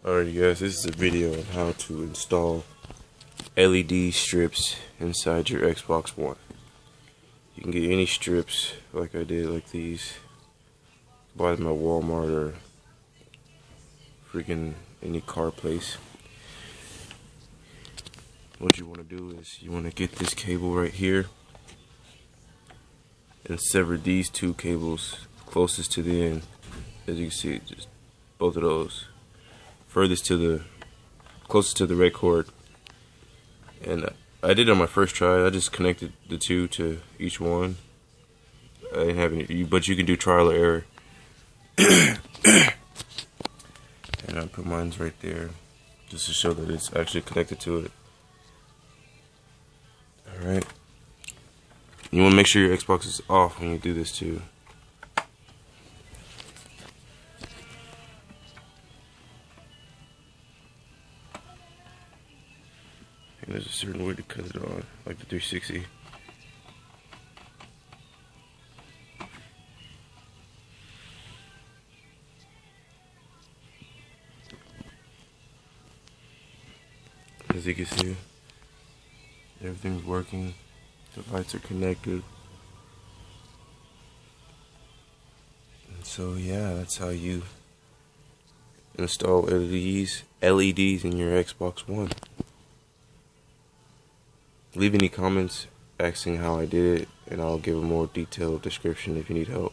Alright guys, this is a video on how to install LED strips inside your Xbox One. You can get any strips like I did, like these. Buy them at Walmart or freaking any car place. What you want to do is you want to get this cable right here and sever these two cables closest to the end. As you can see, just both of those. Closest to the red cord. And I did it on my first try. I just connected the two to each one. I didn't have any, but you can do trial or error. And I put mine's right there just to show that it's actually connected to it. Alright. You want to make sure your Xbox is off when you do this too. And there's a certain way to cut it on, like the 360. As you can see, everything's working. The lights are connected. And so yeah, that's how you install L.E.D'S in your Xbox One. Leave any comments asking how I did it, and I'll give a more detailed description if you need help.